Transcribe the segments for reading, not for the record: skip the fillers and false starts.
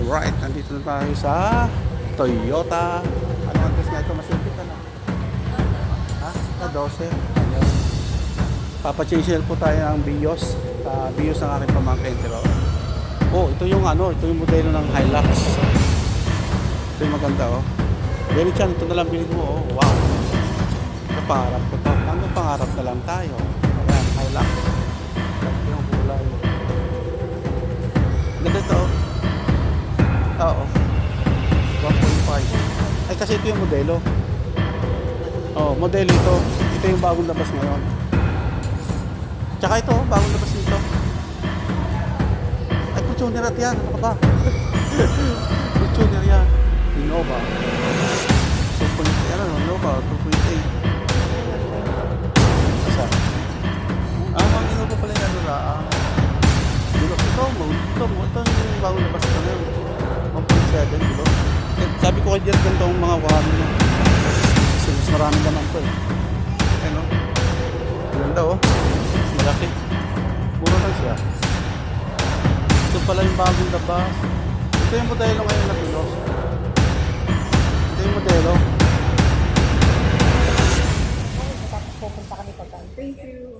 Alright, nandito na tayo sa Toyota. Ano ang address nga ito? Masulpit ano? Ha? Na 12. Ayan. Papachange po tayo ng Vios. Vios ng aking pamangkin. Pero, oh, ito yung ano, ito yung modelo ng Hilux. Ito yung maganda oh. Very chan, ito na lang bilhin mo oh. Wow. Ito pangarap ko to. Hanggang pangarap na lang tayo. Ayan, Hilux. Ito yung kulay. Ganda ito oh. Oo. 1.5. Ay kasi ito yung modelo. Oh, modelo ito. Ito yung bagong labas ngayon. Tsaka ito, bagong labas nito. Ay, Fortuner at yan. Ano ka ba? Fortuner yan. Innova. 2.8. Ano, Innova. 2.8. Asa? Ang Innova pala yung ano na. Ito yung bagong labas ito ngayon. 1.7, diba? Sabi ko kay Diaz ganito ang mga wahami niya. Kasi mas marami naman ito eh. Ano? Ganda oh. Mas malaki. Mura lang siya. Ito pala yung bagong labas. Ito yung modelo ngayon na Pinos. Ito yung modelo. Pupunta kami pagkaan. Thank you.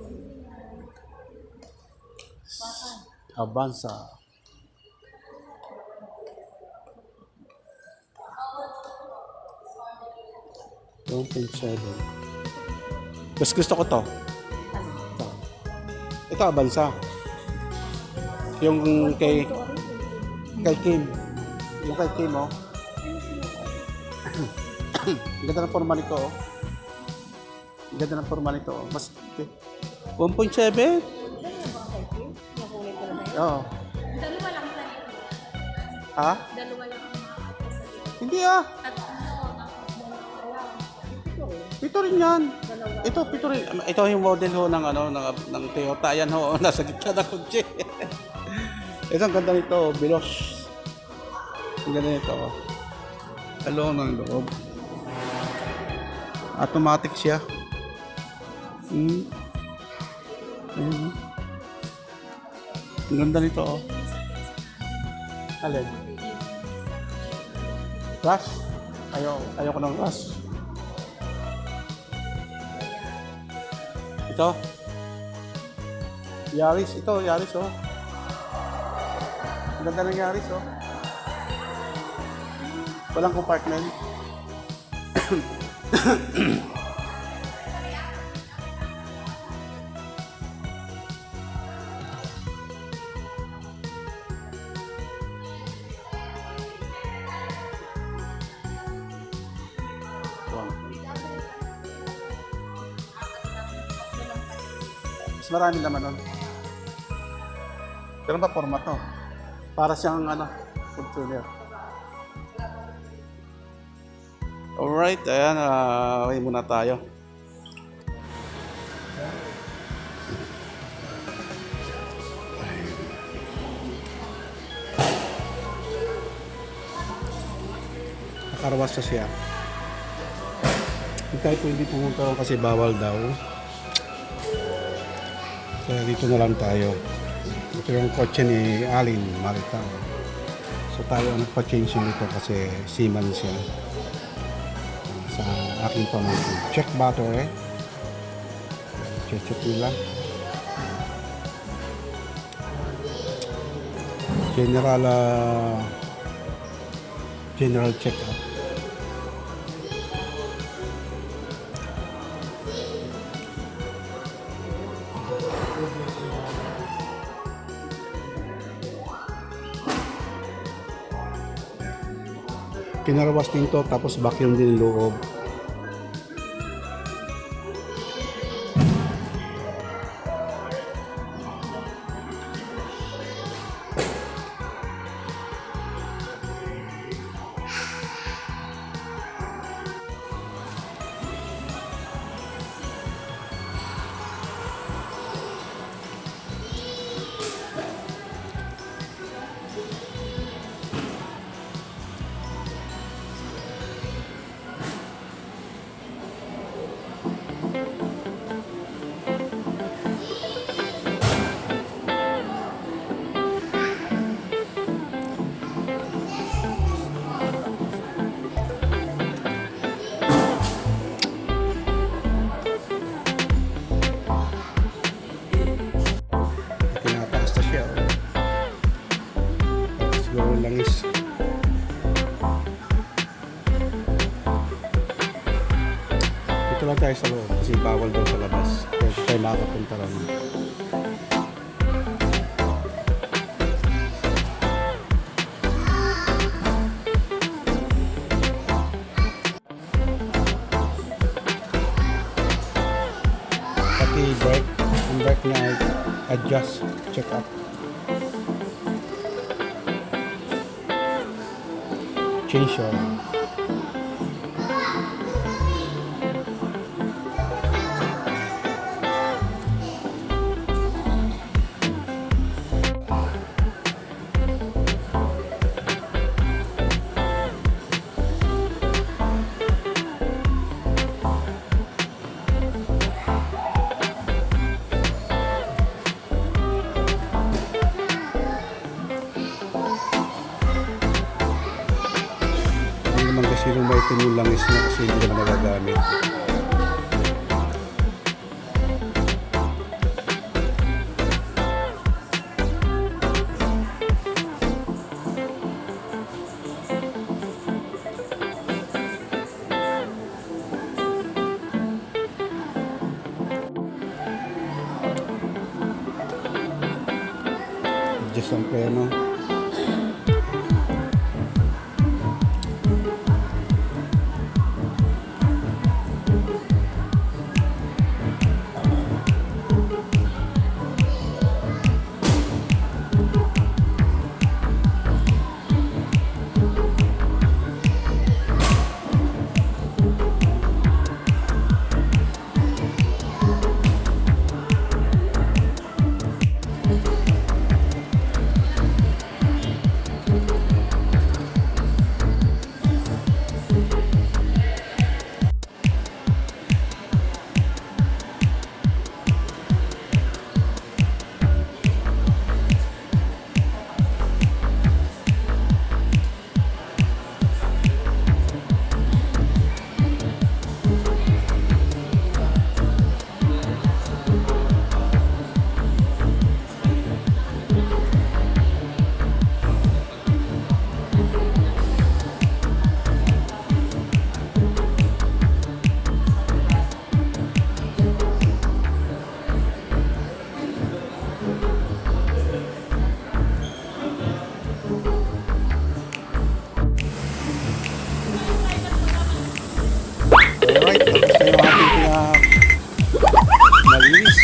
Avanza. Mas gusto ko to. Ito Avanza. Yung kay Kim. Yung kay Kim oh. Ang ganda ng forma nito oh. Ang ganda ng forma nito oh. Mas 1.7. Oo. Dalawa lang sa Ha? Dalawa lang ang makakapos sa dito. Hindi ah. Pito rin yan. Ito, pito rin. Ito yung model ho ng, ano, ng Toyota. Ayan ho, nasa gitna ng kotse. Ito, ang ganda nito, Veloz. Ang ganda nito. Talong ng loob. Automatic siya. Ayun. Ang ganda nito. Alin? Rush? Ayaw ko ng rush. Ito. Yaris. Ito, Yaris oh. Ang ganda ng Yaris oh. Walang compartment. Mas marami naman nun. Pero ba format to? Para siyang ano, Fortuner. Alright, ayan, okay muna tayo. Nakarwas na siya. Kahit hindi pumunta kasi bawal daw. Kaya dito na lang tayo. Ito yung kotse ni Alin Maritang. So tayo ang pa-change nito kasi seaman siya. Sa aking pamangkin. Check battery. Check nila. General check-up. Kinarawas din to, tapos vacuum din loob. siguro langis. Dito lang tayo sa loob kasi bawal daw sa labas. Kaya hindi tayo makakapunta lang. Pati brake, yung brake niya ay adjust, check up. Change oil. Naman kasi lumaitin yung langis niya kasi hindi naman nagagamit. Adjust ang preno. Alright, tapos na yung ating malinis.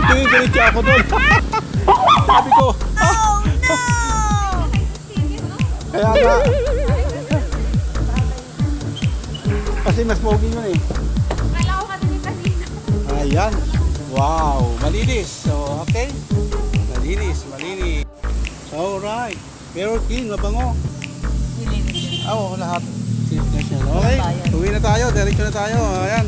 Tingin-tingin ako doon. Sabi ko, kaya nga. Kasi mas pogi yun eh. Kala ko kasi ni kanina. Ayan. Wow, malinis. So, okay. Malinis. Alright. Pero clean, mabango. Nilinis yun. Oo, lahat. Safe na siya. Okay, uwi na tayo. Diretso na tayo. Ayan.